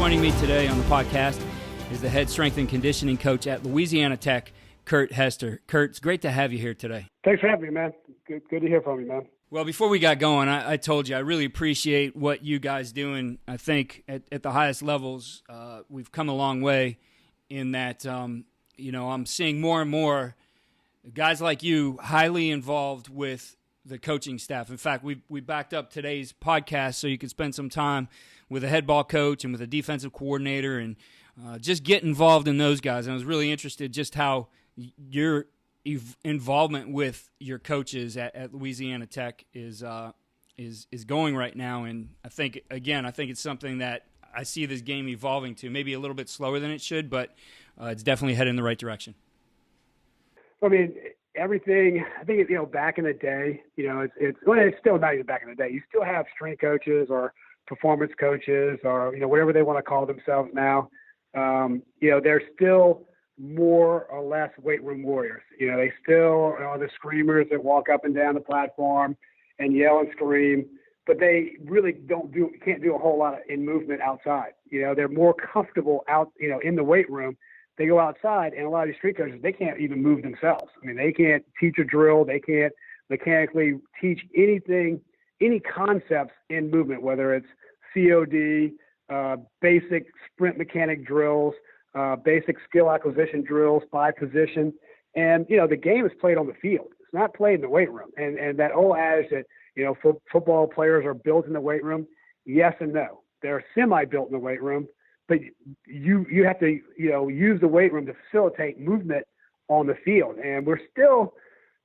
Joining me today on the podcast is the head strength and conditioning coach at Louisiana Tech, Kurt Hester. Kurt, it's great to have you here today. Thanks for having me, man. Good to hear from you, man. Well, before we got going, I told you I really appreciate what you guys doing. I think at the highest levels, we've come a long way in that, I'm seeing more and more guys like you highly involved with the coaching staff. In fact, we backed up today's podcast so you could spend some time with a head ball coach and with a defensive coordinator and just get involved in those guys. And I was really interested just how your involvement with your coaches at Louisiana Tech is going right now. And I think it's something that I see this game evolving to, maybe a little bit slower than it should, but it's definitely headed in the right direction. I mean, everything, I think, back in the day, it's still not even back in the day. You still have strength coaches or performance coaches or, whatever they want to call themselves now. They're still more or less weight room warriors. They still are the screamers that walk up and down the platform and yell and scream, but they really can't do a whole lot in movement outside. They're more comfortable out, in the weight room. They go outside, and a lot of these strength coaches, they can't even move themselves. I mean, they can't teach a drill. They can't mechanically teach anything, any concepts in movement, whether it's COD, basic sprint mechanic drills, basic skill acquisition drills by position. And, the game is played on the field. It's not played in the weight room. And that old adage that, football players are built in the weight room, yes and no. They're semi-built in the weight room, but you have to, use the weight room to facilitate movement on the field. And we're still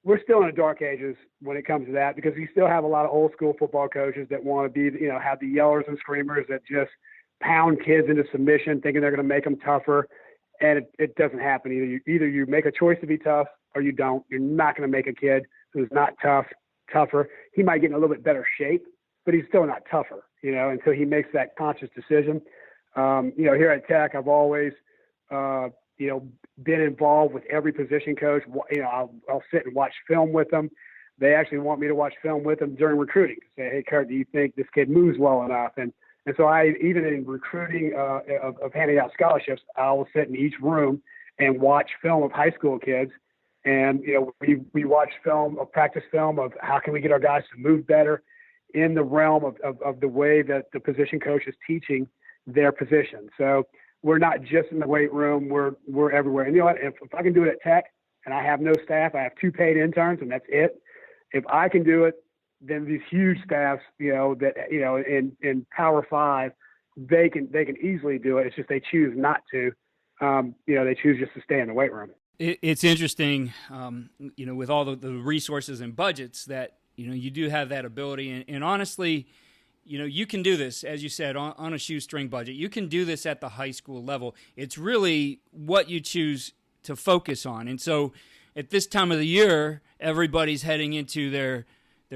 in the dark ages when it comes to that, because we still have a lot of old school football coaches that want to be, have the yellers and screamers that just pound kids into submission, thinking they're going to make them tougher. And it doesn't happen. Either you make a choice to be tough or you don't. You're not going to make a kid who's not tougher. He might get in a little bit better shape, but he's still not tougher, until he makes that conscious decision. Here at Tech, I've always, been involved with every position coach. I'll sit and watch film with them. They actually want me to watch film with them during recruiting. Say, hey, Kurt, do you think this kid moves well enough? And so I, even in recruiting of handing out scholarships, I will sit in each room and watch film of high school kids. And, we watch practice film of how can we get our guys to move better in the realm of the way that the position coach is teaching their position. So we're not just in the weight room, we're everywhere. And if I can do it at Tech and I have no staff, I have 2 paid interns and that's it. If I can do it, then these huge staffs, in Power 5, they can easily do it. It's just they choose not to. They choose just to stay in the weight room. It's interesting, with all the resources and budgets that, you do have that ability. And honestly, you can do this, as you said, on a shoestring budget. You can do this at the high school level. It's really what you choose to focus on. And so at this time of the year, everybody's heading into their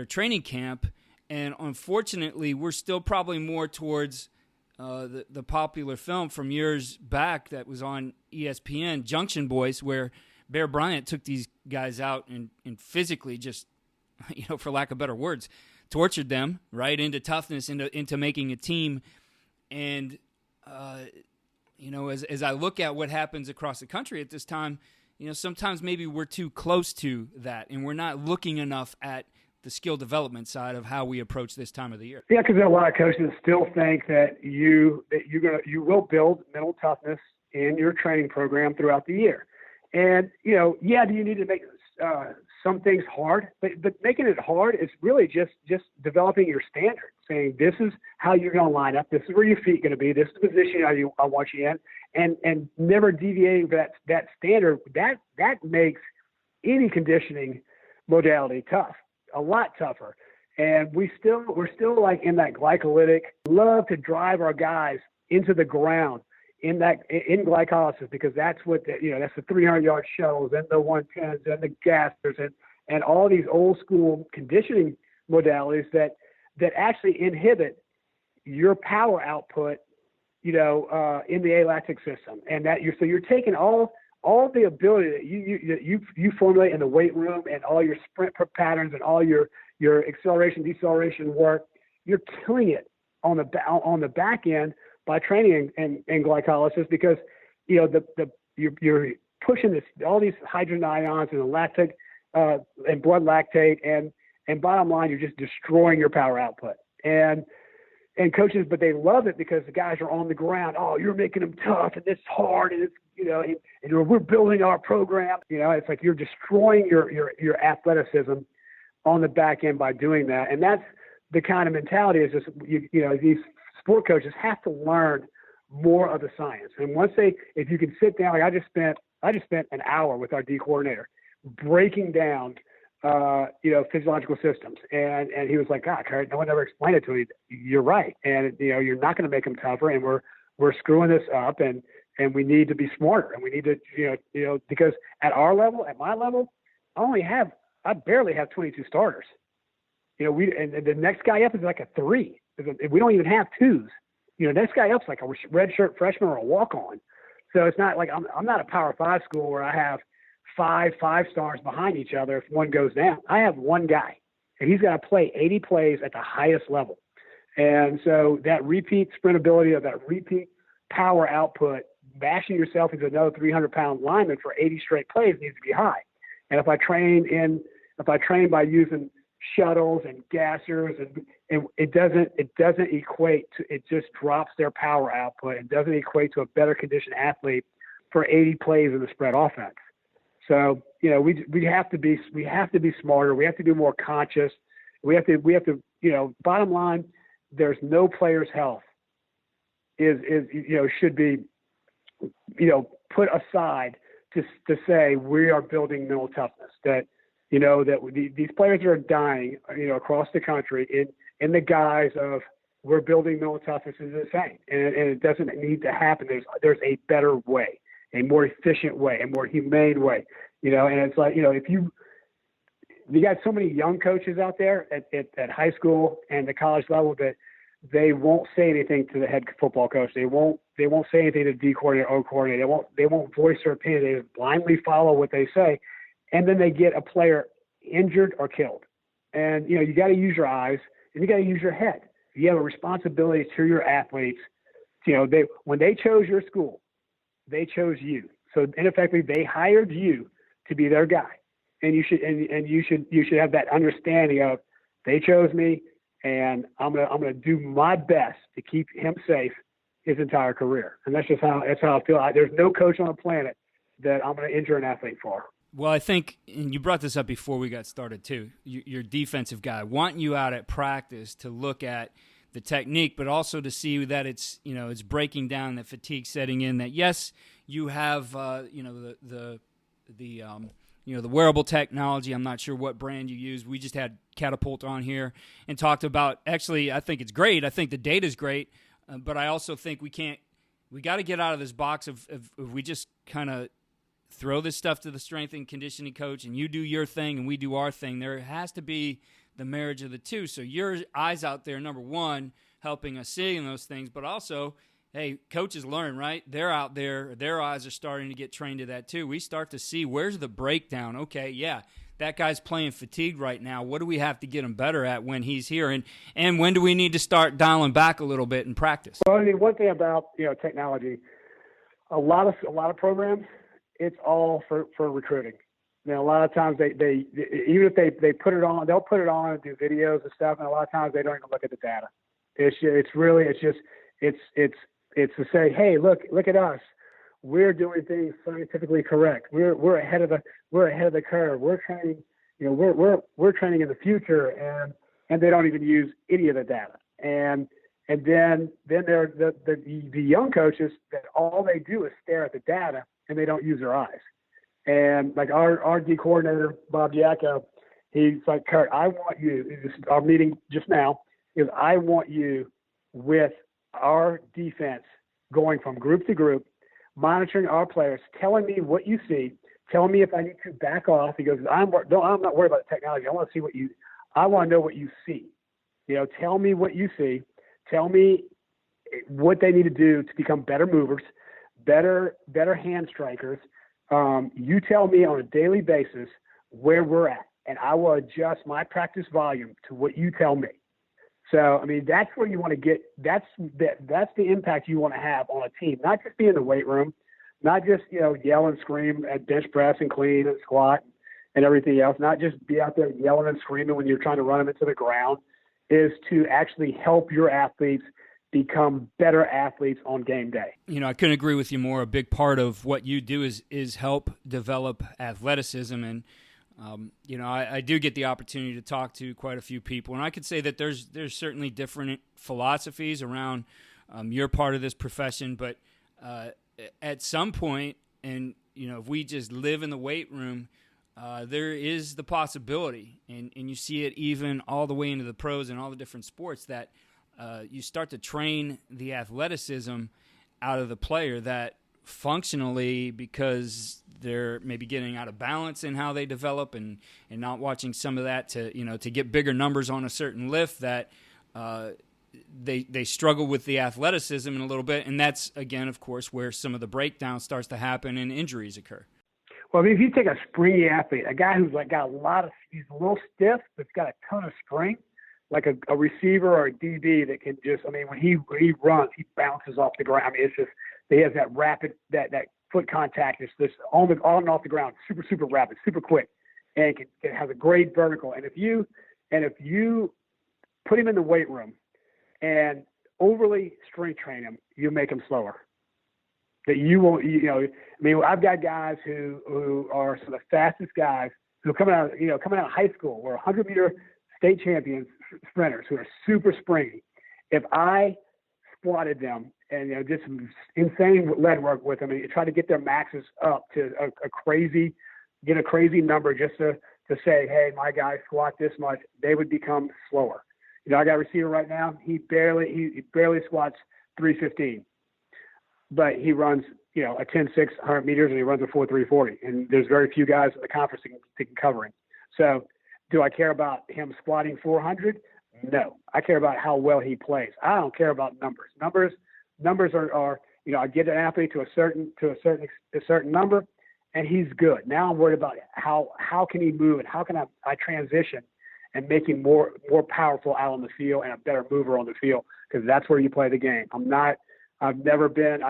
training camp. And unfortunately, we're still probably more towards the popular film from years back that was on ESPN, Junction Boys, where Bear Bryant took these guys out and physically just, for lack of better words, tortured them right into toughness, into making a team. And, as I look at what happens across the country at this time, sometimes maybe we're too close to that and we're not looking enough at the skill development side of how we approach this time of the year. Yeah, because there are a lot of coaches still think that you will build mental toughness in your training program throughout the year. And, do you need to make some things hard, but making it hard is really just developing your standard, saying this is how you're going to line up, this is where your feet are going to be, this is the position I want you in, and never deviating from that standard. That makes any conditioning modality tough, a lot tougher. And we're still like in that glycolytic, love to drive our guys into the ground in glycolysis, because that's what that's the 300-yard shuttles and the 110s and the gassers and all these old school conditioning modalities that actually inhibit your power output, in the alactic system. And that you're taking all the ability that you formulate in the weight room and all your sprint patterns and all your acceleration, deceleration work, you're killing it on the back end by training in glycolysis, because you're pushing all these hydrogen ions and the lactate and blood lactate, and bottom line, you're just destroying your power output. And coaches, but they love it because the guys are on the ground. Oh, you're making them tough, and it's hard, and it's and we're building our program. It's like you're destroying your athleticism on the back end by doing that. And that's the kind of mentality is just these sport coaches have to learn more of the science. And once if you can sit down, like I just spent an hour with our D coordinator breaking down physiological systems. And he was like, God, Kurt, no one ever explained it to me. You're right. And, you're not going to make them tougher, and we're screwing this up, and we need to be smarter, and we need to, because at our level, at my level, I barely have 22 starters. And the next guy up is like a 3. We don't even have 2s. Next guy up's like a redshirt freshman or a walk-on. So it's not like I'm not a Power 5 school where I have 5 stars behind each other if one goes down. I have one guy, and he's got to play 80 plays at the highest level. And so that repeat sprintability of that repeat power output, bashing yourself into another 300-pound lineman for 80 straight plays needs to be high. And if I train by using shuttles and gassers, and it doesn't equate to, it just drops their power output. It doesn't equate to a better conditioned athlete for 80 plays in the spread offense. So, we have to be smarter. We have to be more conscious. We have to, bottom line, there's no player's health should be, put aside to say we are building mental toughness, that these players are dying, across the country in the guise of we're building mental toughness is insane. And it doesn't need to happen. There's a better way, a more efficient way, a more humane way, and it's like, if you got so many young coaches out there at high school and the college level that they won't say anything to the head football coach. They won't say anything to D coordinator, O coordinator. They won't voice their opinion. They just blindly follow what they say. And then they get a player injured or killed. And, you got to use your eyes and you got to use your head. You have a responsibility to your athletes. When they chose your school, they chose you. So in effect, they hired you to be their guy. And you should have that understanding of they chose me, and I'm gonna do my best to keep him safe his entire career. And that's how I feel. There's no coach on the planet that I'm going to injure an athlete for. Well, I think, and you brought this up before we got started too, your defensive guy, wanting you out at practice to look at the technique, but also to see that it's breaking down, that fatigue setting in, that yes, you have, the wearable technology. I'm not sure what brand you use. We just had Catapult on here and talked about, actually, I think it's great. I think the data's great, but I also think we got to get out of this box of we just kind of throw this stuff to the strength and conditioning coach and you do your thing and we do our thing. There has to be the marriage of the two. So your eyes out there, number one, helping us seeing those things, but also, hey, coaches learn, right? They're out there. Their eyes are starting to get trained to that too. We start to see where's the breakdown. Okay, yeah, that guy's playing fatigued right now. What do we have to get him better at when he's here? And when do we need to start dialing back a little bit in practice? Well, I mean, one thing about technology, a lot of programs, it's all for recruiting. A lot of times they even if they put it on, they'll put it on and do videos and stuff, and a lot of times they don't even look at the data. It's to say, hey, look at us. We're doing things scientifically correct. We're ahead of the curve. We're training, we're training in the future, and they don't even use any of the data. And then there are the young coaches that all they do is stare at the data and they don't use their eyes. And like our D coordinator, Bob Giacco, he's like, Kurt, I want you, our meeting just now, is I want you with our defense going from group to group, monitoring our players, telling me what you see, telling me if I need to back off. He goes, I'm not worried about the technology. I want to know what you see. Tell me what you see. Tell me what they need to do to become better movers, better hand strikers. You tell me on a daily basis where we're at, and I will adjust my practice volume to what you tell me. So, I mean, that's where you want to get. That's the impact you want to have on a team. Not just be in the weight room, not just yell and scream at bench press and clean and squat and everything else. Not just be out there yelling and screaming when you're trying to run them into the ground. Is to actually help your athletes become better athletes on game day. I couldn't agree with you more. A big part of what you do is help develop athleticism. And, I do get the opportunity to talk to quite a few people. And I could say that there's certainly different philosophies around your part of this profession. But at some point, and, if we just live in the weight room, there is the possibility, and you see it even all the way into the pros and all the different sports, that you start to train the athleticism out of the player that functionally, because they're maybe getting out of balance in how they develop and not watching some of that to get bigger numbers on a certain lift, that they struggle with the athleticism in a little bit. And that's, again, of course, where some of the breakdown starts to happen and injuries occur. Well, I mean, if you take a springy athlete, a guy who's got he's a little stiff, but's got a ton of spring, like a receiver or a DB that can just, when he runs, he bounces off the ground. It's just, he has that rapid, that foot contact. It's just on and off the ground, super, super rapid, super quick, and it has a great vertical. And if you put him in the weight room and overly strength train him, you make him slower. That you won't, I've got guys who are some of the fastest guys who are coming out of high school, or 100-meter state champions sprinters who are super springy. If I squatted them and did some insane lead work with them and try to get their maxes up to a crazy number just to say, hey, my guy squat this much, they would become slower. I got a receiver right now. He barely squats 315. But he runs, a 10.6 100 meters, and he runs a 4.340. And there's very few guys in the conference that can cover him. So do I care about him squatting 400? No. I care about how well he plays. I don't care about numbers. Numbers are I get an athlete to a certain number, and he's good. Now I'm worried about how can he move, and how can I transition and make him more powerful out on the field and a better mover on the field, because that's where you play the game. I've never been.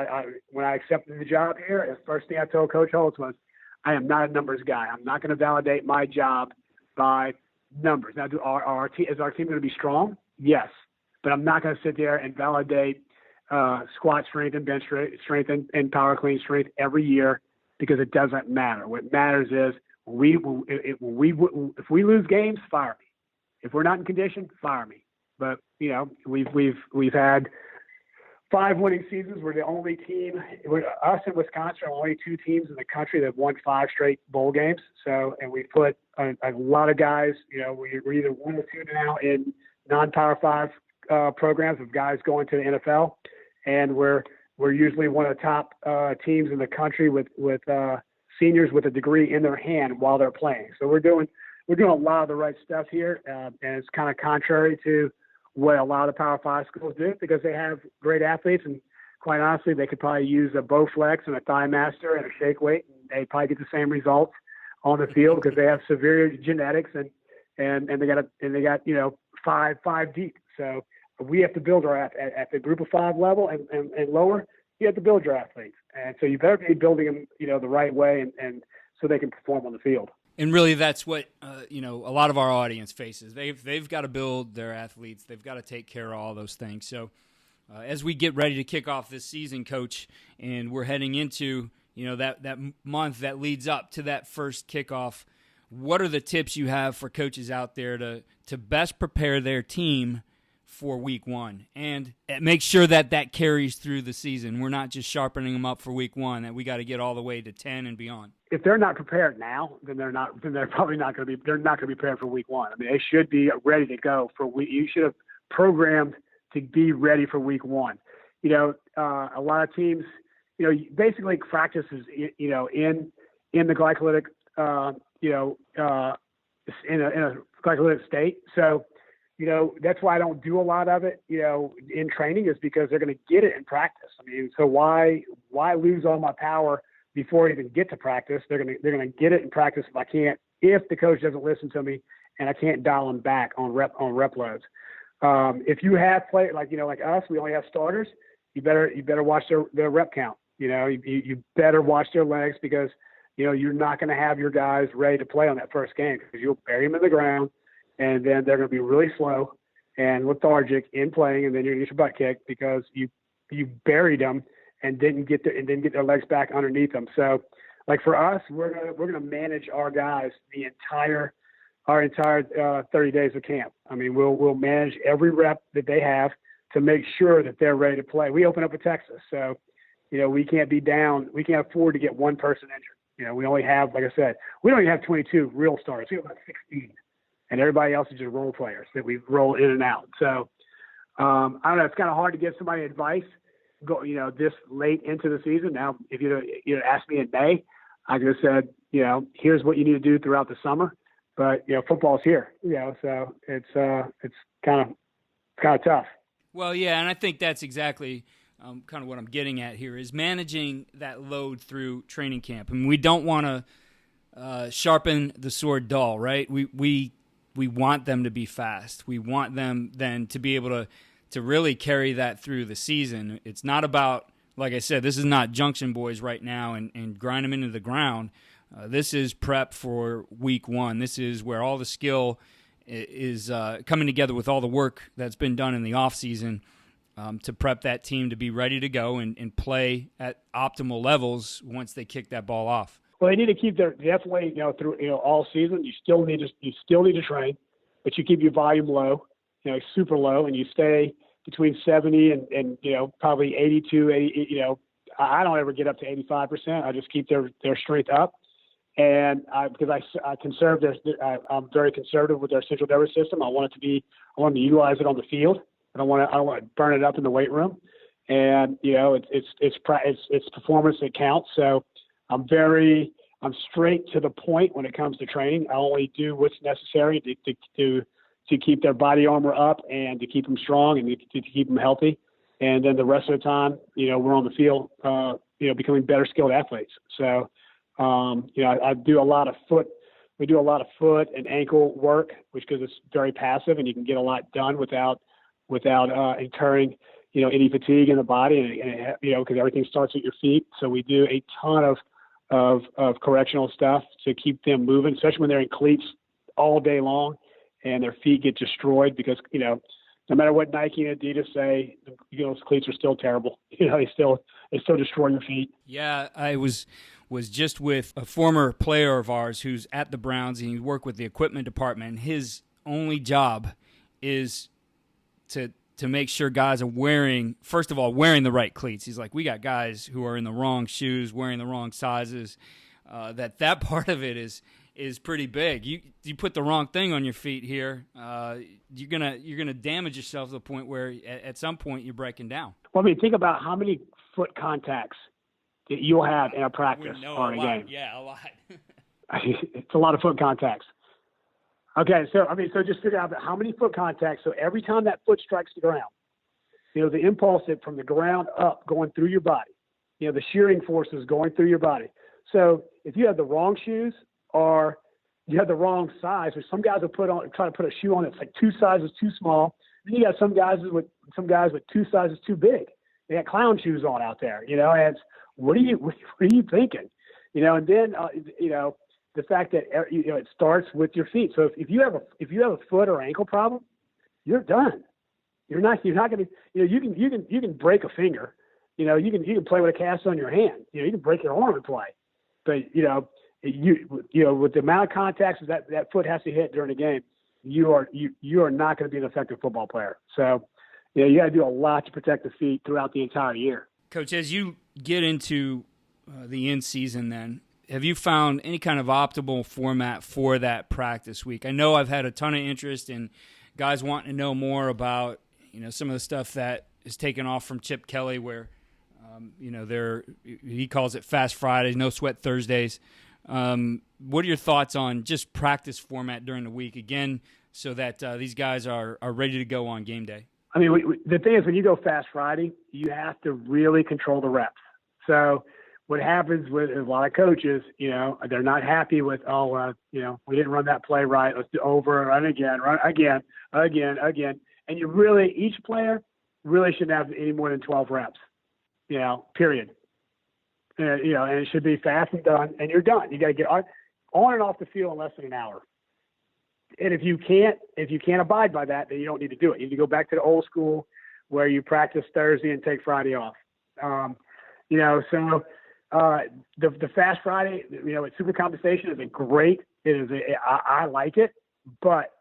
When I accepted the job here, the first thing I told Coach Holtz was, I am not a numbers guy. I'm not going to validate my job by numbers. Now, is our team going to be strong? Yes, but I'm not going to sit there and validate squat strength and bench strength and power clean strength every year, because it doesn't matter. What matters is if we lose games, fire me. If we're not in condition, fire me. But we've had 5 winning seasons. We're the only team. Us and Wisconsin are only 2 teams in the country that have won 5 straight bowl games. So, and we put a lot of guys. We're either 1 or 2 now in non-Power 5 programs of guys going to the NFL, and we're usually one of the top teams in the country with seniors with a degree in their hand while they're playing. So we're doing a lot of the right stuff here, and it's kind of contrary to what a lot of Power 5 schools do, because they have great athletes, and quite honestly, they could probably use a Bowflex and a Thigh Master and a shake weight, and they probably get the same results on the field because they have severe genetics and they got five deep. So we have to build our at the group of 5 level and lower. You have to build your athletes, and so you better be building them the right way and so they can perform on the field. And really, that's what a lot of our audience faces. They've got to build their athletes. They've got to take care of all those things. So, as we get ready to kick off this season, Coach, and we're heading into that month that leads up to that first kickoff, what are the tips you have for coaches out there to best prepare their team for week 1 and make sure that carries through the season? We're not just sharpening them up for week 1, that we got to get all the way to 10 and beyond. If they're not prepared now, then they're probably not going to be. They're not going to be prepared for week 1. I mean, they should be ready to go for week. You should have programmed to be ready for week 1. A lot of teams, basically practices, in the glycolytic, in a glycolytic state. So, that's why I don't do a lot of it, in training, is because they're going to get it in practice. I mean, so why lose all my power before I even get to practice? They're going to get it in practice if the coach doesn't listen to me and I can't dial them back on rep loads. If you have play like us, we only have starters. You better watch their rep count. You better watch their legs because you're not going to have your guys ready to play on that first game because you'll bury them in the ground, and then they're going to be really slow and lethargic in playing, and then you're going to get your butt kicked because you buried them and didn't get their legs back underneath them. So, like for us, we're gonna manage our guys our entire 30 days of camp. I mean, we'll manage every rep that they have to make sure that they're ready to play. We open up in Texas, so we can't be down. We can't afford to get one person injured. We only have, like I said, we don't even have 22 real starters. We have about 16, and everybody else is just role players that we roll in and out. So I don't know. It's kind of hard to give somebody advice this late into the season. Now, if you asked me in May, I could have said, here's what you need to do throughout the summer. But football's here, so it's kind of tough. Well, yeah, and I think that's exactly kind of what I'm getting at here is managing that load through training camp. I mean, we don't want to sharpen the sword dull, right? We want them to be fast. We want them then to be able to really carry that through the season. It's not about, like I said, this is not junction boys right now and grind them into the ground. This is prep for week one. This is where all the skill is coming together with all the work that's been done in the offseason to prep that team to be ready to go and play at optimal levels once they kick that ball off. Well, they need to keep their definitely through all season. You still need to train, but you keep your volume low, super low, and you stay between 70 and probably 82, 80. I don't ever get up to 85%. I just keep their strength up. And because I conserve I'm very conservative with our central nervous system. I want to utilize it on the field. I don't want to burn it up in the weight room. And it's performance that counts. So I'm straight to the point when it comes to training. I only do what's necessary to keep their body armor up and to keep them strong and to keep them healthy. And then the rest of the time, we're on the field, becoming better skilled athletes. So. I do a lot of foot. We do a lot of foot and ankle work, because it's very passive and you can get a lot done without incurring, any fatigue in the body, and because everything starts at your feet. So we do a ton of correctional stuff to keep them moving, especially when they're in cleats all day long and their feet get destroyed because, no matter what Nike and Adidas say, those cleats are still terrible. They still destroy your feet. Yeah, I was just with a former player of ours who's at the Browns, and he worked with the equipment department. His only job is to make sure guys are wearing the right cleats. He's like, we got guys who are in the wrong shoes, wearing the wrong sizes. That part of it is pretty big. You put the wrong thing on your feet here, you're gonna damage yourself to the point where at some point you're breaking down. Well, think about how many foot contacts that you'll have in a practice or in a game. Yeah, a lot. It's a lot of foot contacts. Okay, so just figure out how many foot contacts. So every time that foot strikes the ground, the impulse from the ground up going through your body, the shearing forces going through your body. So if you have the wrong shoes or you have the wrong size, or some guys will try to put a shoe on that's like 2 sizes too small. Then you got some guys with 2 sizes too big. They got clown shoes on out there, and it's, what are you thinking? And then, the fact that, it starts with your feet. So if you have a foot or ankle problem, you're done. You're not going to, you can break a finger, you can play with a cast on your hand, you can break your arm and play, but, with the amount of contacts that foot has to hit during a game, you are not going to be an effective football player. So, you got to do a lot to protect the feet throughout the entire year. Coach, as you get into the in-season then, have you found any kind of optimal format for that practice week? I know I've had a ton of interest in guys wanting to know more about, some of the stuff that is taken off from Chip Kelly where, he calls it Fast Fridays, No Sweat Thursdays. What are your thoughts on just practice format during the week, again, so that these guys are ready to go on game day? I mean, the thing is, when you go Fast Friday, you have to really control the reps. So what happens with a lot of coaches, they're not happy with, we didn't run that play right. Let's do over, run again. And each player really shouldn't have any more than 12 reps, period. And it should be fast and done, and you're done. You got to get on and off the field in less than an hour. And if you can't abide by that, then you don't need to do it. You need to go back to the old school where you practice Thursday and take Friday off. So the Fast Friday, it's super compensation is great. I like it, but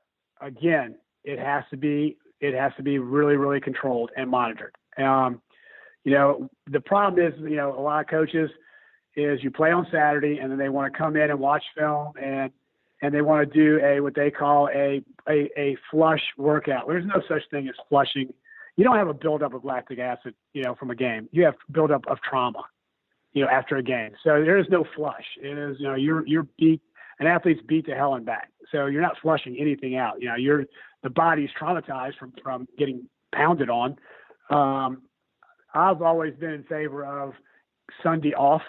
again, it has to be really, really controlled and monitored. The problem is, a lot of coaches is you play on Saturday and then they want to come in and watch film and they want to do what they call a flush workout. There's no such thing as flushing. You don't have a buildup of lactic acid, from a game. You have buildup of trauma, after a game. So there is no flush. It is, you're beat. An athlete's beat to hell and back. So you're not flushing anything out. The body's traumatized from getting pounded on. I've always been in favor of Sunday off,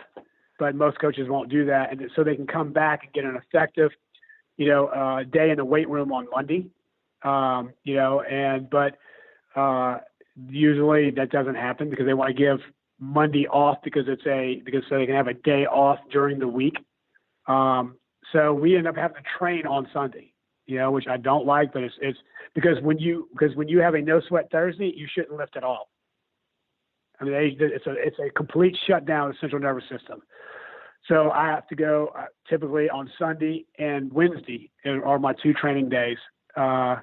but most coaches won't do that. And so they can come back and get an effective, day in the weight room on Monday. Usually that doesn't happen because they want to give Monday off because so they can have a day off during the week. So we end up having to train on Sunday, which I don't like, but it's because when you have a no sweat Thursday, you shouldn't lift at all. I mean, it's a complete shutdown of the central nervous system. So I have to go typically on Sunday and Wednesday are my two training days, my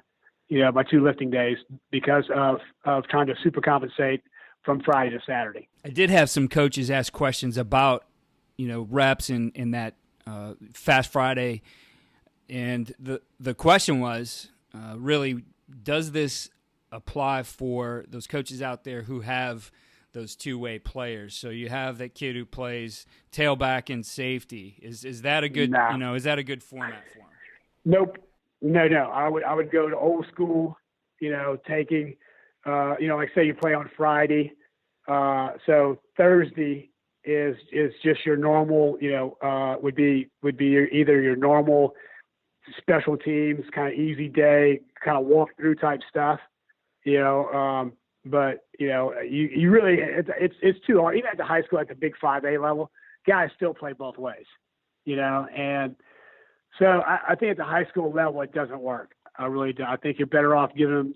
two lifting days because of trying to super compensate from Friday to Saturday. I did have some coaches ask questions about, reps in that Fast Friday. And the question was really, does this apply for those coaches out there who have those two-way players? So you have that kid who plays tailback and safety. Is that a good, is that a good format for him? Nope. No. I would go to old school, taking, like say you play on Friday. So Thursday is just your normal, would be either your normal special teams, kind of easy day, kind of walk through type stuff, but you really, it's too hard. Even at the high school, at the big 5A level, guys still play both ways, and so I think at the high school level, it doesn't work. I really do. I think you're better off giving them,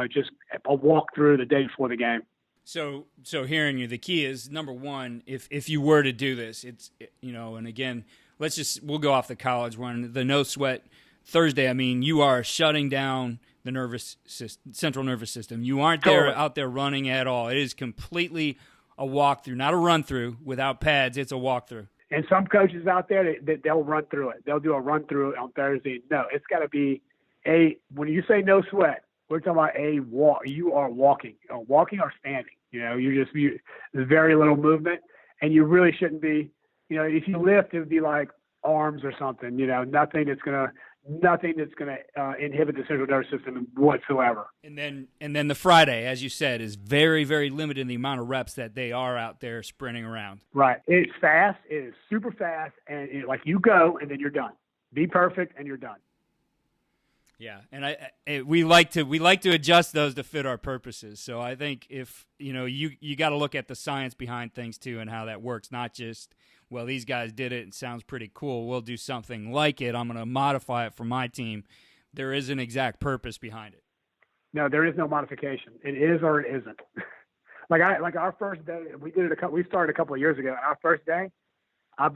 just a walk through the day before the game. So hearing you, the key is, number one, if you were to do this, it's, and again, we'll go off the college one, the no sweat Thursday. I mean, you are shutting down the central nervous system. You aren't out there running at all. It is completely a walkthrough, not a run through without pads. It's a walkthrough. And some coaches out there, they'll run through it. They'll do a run through on Thursday. No, it's got to be when you say no sweat, we're talking about a walk. You are walking or standing. There's very little movement, and you really shouldn't be. If you lift, it would be like arms or something. Nothing that's gonna inhibit the central nervous system whatsoever. And then the Friday, as you said, is very, very limited in the amount of reps that they are out there sprinting around. Right. It's fast. It is super fast, and you go and then you're done. Be perfect, and you're done. Yeah, and we like to adjust those to fit our purposes. So I think if you got to look at the science behind things too and how that works, not just these guys did it and sounds pretty cool. We'll do something like it. I'm going to modify it for my team. There is an exact purpose behind it. No, there is no modification. It is or it isn't. like our first day, we started a couple of years ago. Our first day, I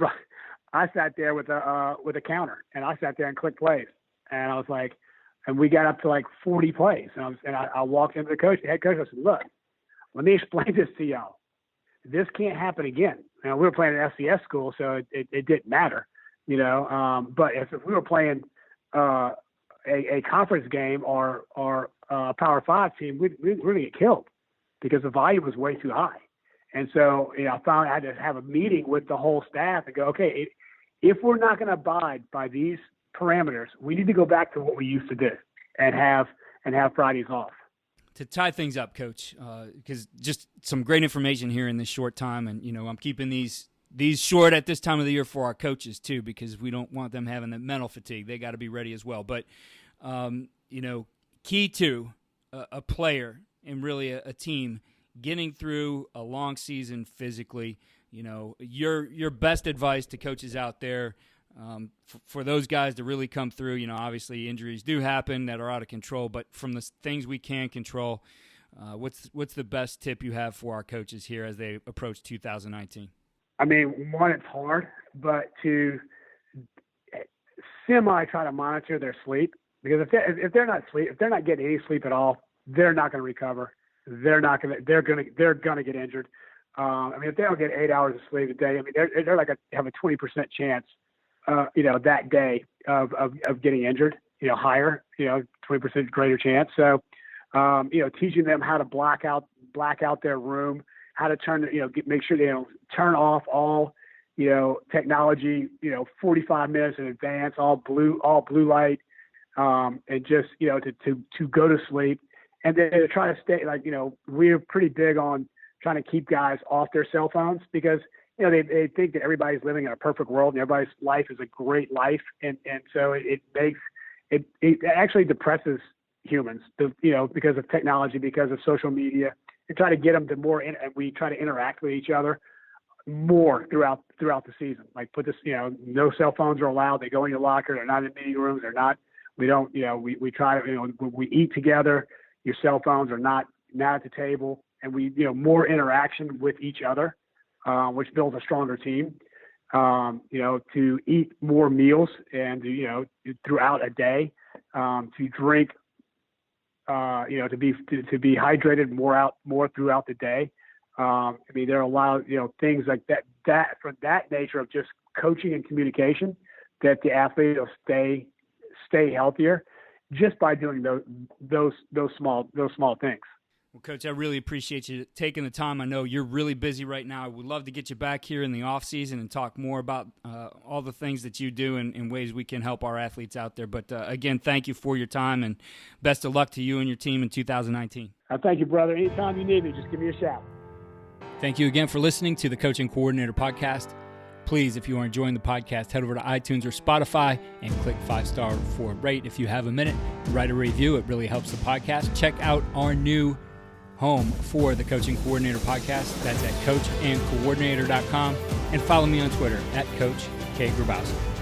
sat there with a counter and I sat there and clicked plays, and I was like. And we got up to 40 plays. And I walked into the head coach. I said, look, let me explain this to y'all. This can't happen again. We were playing at FCS school, so it didn't matter, But if we were playing a conference game or a Power 5 team, we'd really get killed because the volume was way too high. And so, I found I had to have a meeting with the whole staff and go, okay, if we're not going to abide by these parameters, we need to go back to what we used to do and have Fridays off. To tie things up, Coach, because just some great information here in this short time, and I'm keeping these short at this time of the year for our coaches too, because we don't want them having the mental fatigue. They got to be ready as well. But key to a player and really a team getting through a long season physically, your best advice to coaches out there for those guys to really come through. Obviously injuries do happen that are out of control, but from the things we can control, what's the best tip you have for our coaches here as they approach 2019? I mean, one, it's hard, but to try to monitor their sleep, because if they're not getting any sleep at all, they're not going to recover. They're going to get injured. If they don't get 8 hours of sleep a day, they're like have a 20% chance, that day of getting injured. Higher, 20% greater chance. So, teaching them how to black out their room, how to make sure they don't turn off all, technology, 45 minutes in advance, all blue light, and just, to go to sleep. And then to try to stay, we're pretty big on trying to keep guys off their cell phones because, they think that everybody's living in a perfect world and everybody's life is a great life. And so it actually depresses humans, because of technology, because of social media, and try to get them to we try to interact with each other more throughout the season. Like put this, no cell phones are allowed. They go in your locker. They're not in meeting rooms. They're not, we don't, we try to, we eat together. Your cell phones are not at the table, and we, more interaction with each other, which builds a stronger team. To eat more meals and, throughout a day, to drink, to be hydrated more throughout the day. There are a lot of, things like that for that nature of just coaching and communication that the athlete will stay healthier just by doing those small things. Well, Coach, I really appreciate you taking the time. I know you're really busy right now. I would love to get you back here in the off season and talk more about all the things that you do and ways we can help our athletes out there. But again, thank you for your time and best of luck to you and your team in 2019. Thank you, brother. Anytime you need me, just give me a shout. Thank you again for listening to the Coaching Coordinator Podcast. Please, if you are enjoying the podcast, head over to iTunes or Spotify and click 5-star for a rate. If you have a minute, write a review. It really helps the podcast. Check out our new home for the Coaching Coordinator Podcast. That's at coachandcoordinator.com. And follow me on Twitter at Coach K. Grabowski.